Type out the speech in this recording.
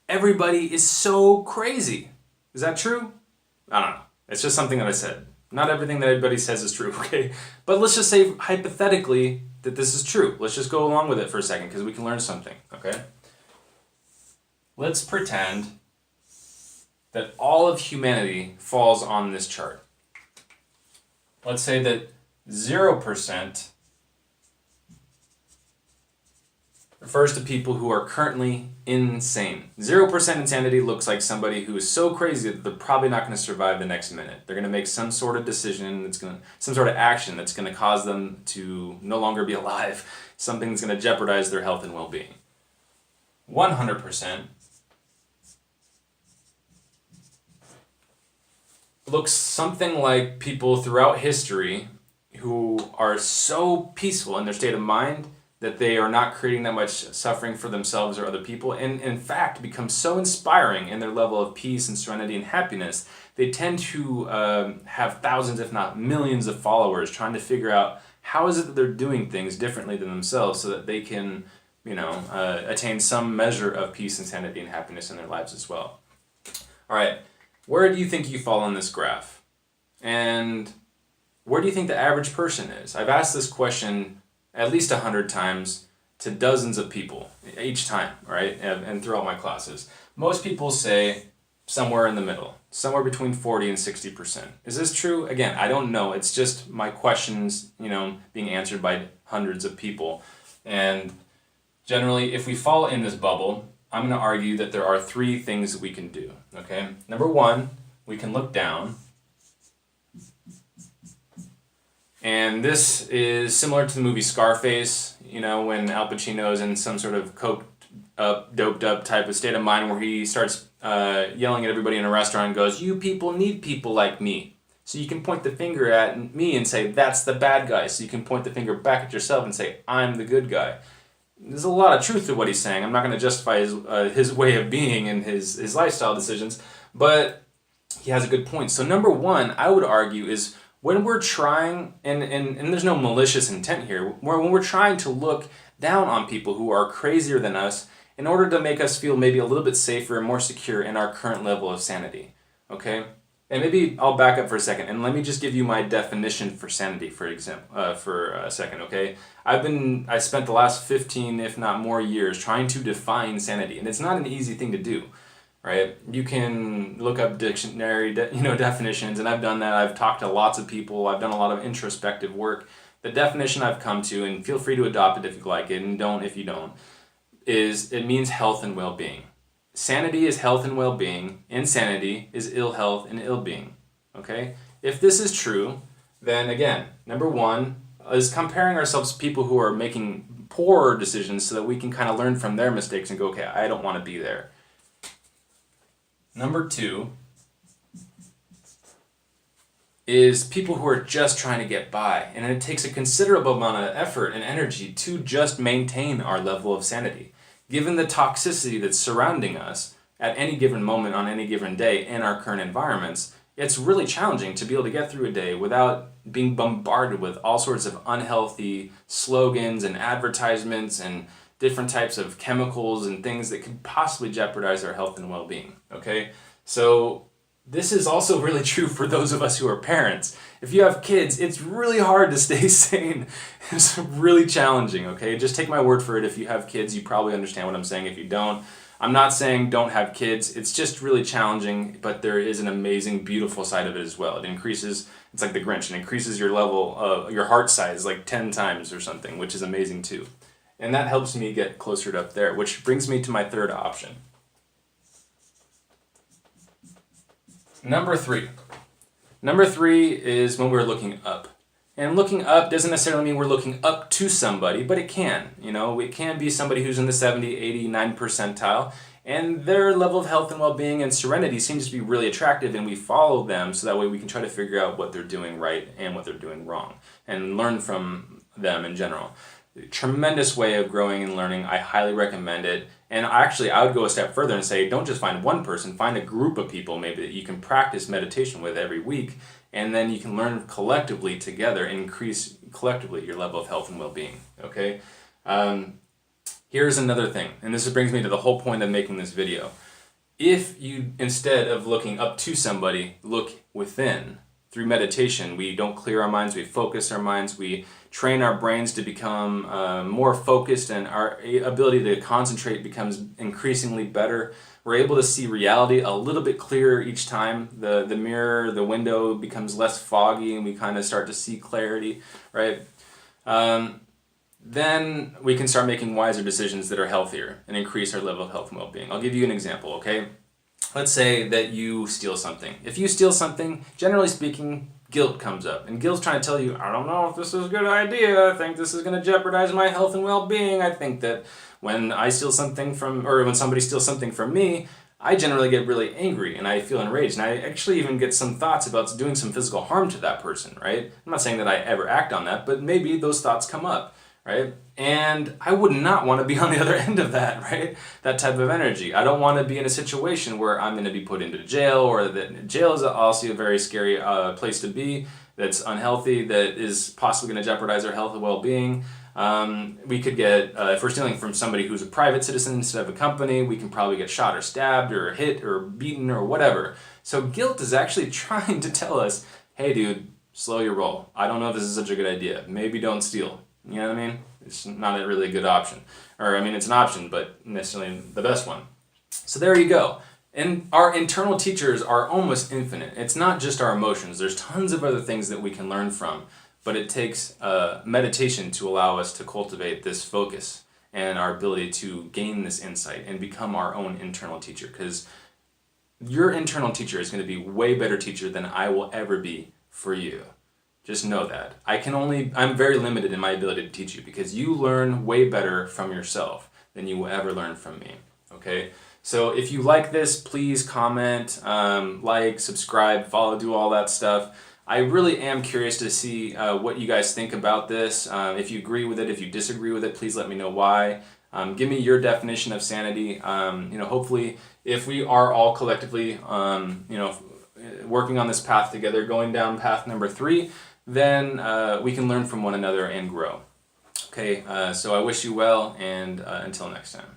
everybody is so crazy. Is that true? I don't know. It's just something that I said. Not everything that everybody says is true, okay? But let's just say hypothetically that this is true. Let's just go along with it for a second because we can learn something, okay? Let's pretend that all of humanity falls on this chart. Let's say that 0% refers to people who are currently insane. 0% insanity looks like somebody who is so crazy that they're probably not going to survive the next minute. They're going to make some sort of decision, some sort of action that's going to cause them to no longer be alive. Something that's going to jeopardize their health and well-being. 100% looks something like people throughout history who are so peaceful in their state of mind that they are not creating that much suffering for themselves or other people, and in fact become so inspiring in their level of peace and serenity and happiness, they tend to have thousands, if not millions, of followers trying to figure out how is it that they're doing things differently than themselves so that they can, attain some measure of peace and sanity and happiness in their lives as well. All right, where do you think you fall on this graph? And where do you think the average person is? I've asked this question at least 100 times to dozens of people each time, right? And throughout my classes. Most people say somewhere in the middle, somewhere between 40 and 60%. Is this true? Again, I don't know. It's just my questions, being answered by hundreds of people. And generally, if we fall in this bubble, I'm going to argue that there are 3 things that we can do, okay? Number 1, we can look down. And this is similar to the movie Scarface, when Al Pacino's in some sort of coked up, doped up type of state of mind where he starts yelling at everybody in a restaurant and goes, "You people need people like me." So you can point the finger at me and say, "That's the bad guy." So you can point the finger back at yourself and say, "I'm the good guy." There's a lot of truth to what he's saying. I'm not going to justify his way of being and his lifestyle decisions, but he has a good point. So number 1, I would argue, is when we're trying, and there's no malicious intent here, when we're trying to look down on people who are crazier than us in order to make us feel maybe a little bit safer and more secure in our current level of sanity, okay? And maybe I'll back up for a second, and let me just give you my definition for sanity, for a second, okay? I spent the last 15, if not more years, trying to define sanity, and it's not an easy thing to do. Right? You can look up dictionary, definitions, and I've done that. I've talked to lots of people. I've done a lot of introspective work. The definition I've come to, and feel free to adopt it if you like it, and don't if you don't, is it means health and well-being. Sanity is health and well-being. Insanity is ill health and ill-being. Okay? If this is true, then again, number 1 is comparing ourselves to people who are making poor decisions so that we can kind of learn from their mistakes and go, okay, I don't want to be there. Number 2 is people who are just trying to get by, and it takes a considerable amount of effort and energy to just maintain our level of sanity. Given the toxicity that's surrounding us at any given moment on any given day in our current environments, it's really challenging to be able to get through a day without being bombarded with all sorts of unhealthy slogans and advertisements and different types of chemicals and things that could possibly jeopardize our health and well-being, okay? So this is also really true for those of us who are parents. If you have kids, it's really hard to stay sane. It's really challenging, okay? Just take my word for it. If you have kids, you probably understand what I'm saying. If you don't, I'm not saying don't have kids. It's just really challenging, but there is an amazing, beautiful side of it as well. It increases, it's like the Grinch, it increases your level, your heart size like 10 times or something, which is amazing too. And that helps me get closer to up there, which brings me to my 3rd option. Number 3. Number 3 is when we're looking up. And looking up doesn't necessarily mean we're looking up to somebody, but it can. It can be somebody who's in the 70, 80, 90 percentile, and their level of health and well-being and serenity seems to be really attractive, and we follow them so that way we can try to figure out what they're doing right and what they're doing wrong, and learn from them in general. Tremendous way of growing and learning. I highly recommend it. And actually, I would go a step further and say, don't just find one person, find a group of people maybe that you can practice meditation with every week, and then you can learn collectively together and increase collectively your level of health and well-being, okay? Here's another thing, and this brings me to the whole point of making this video. if you, instead of looking up to somebody, look within. Through meditation, we don't clear our minds, we focus our minds, we train our brains to become more focused, and our ability to concentrate becomes increasingly better. We're able to see reality a little bit clearer each time. The mirror, the window becomes less foggy, and we kind of start to see clarity, right? Then we can start making wiser decisions that are healthier and increase our level of health and well-being. I'll give you an example, okay? Let's say that you steal something. If you steal something, generally speaking, guilt comes up. And guilt's trying to tell you, I don't know if this is a good idea. I think this is going to jeopardize my health and well-being. I think that when I steal something from, or when somebody steals something from me, I generally get really angry and I feel enraged. And I actually even get some thoughts about doing some physical harm to that person, right? I'm not saying that I ever act on that, but maybe those thoughts come up, right? And I would not want to be on the other end of that, right? That type of energy. I don't want to be in a situation where I'm going to be put into jail, or that jail is also a very scary place to be, that's unhealthy, that is possibly going to jeopardize our health and well-being. We could get, if we're stealing from somebody who's a private citizen instead of a company, we can probably get shot or stabbed or hit or beaten or whatever. So guilt is actually trying to tell us, hey dude, slow your roll. I don't know if this is such a good idea. Maybe don't steal. You know what I mean? It's not a really good option. Or, I mean, it's an option, but necessarily the best one. So there you go. And our internal teachers are almost infinite. It's not just our emotions. There's tons of other things that we can learn from, but it takes meditation to allow us to cultivate this focus and our ability to gain this insight and become our own internal teacher. Because your internal teacher is going to be a way better teacher than I will ever be for you. Just know that. I'm very limited in my ability to teach you, because you learn way better from yourself than you will ever learn from me, okay? So if you like this, please comment, like, subscribe, follow, do all that stuff. I really am curious to see what you guys think about this. If you agree with it, if you disagree with it, please let me know why. Give me your definition of sanity. Hopefully, if we are all collectively, working on this path together, going down path number 3, then we can learn from one another and grow. Okay, so I wish you well, and until next time.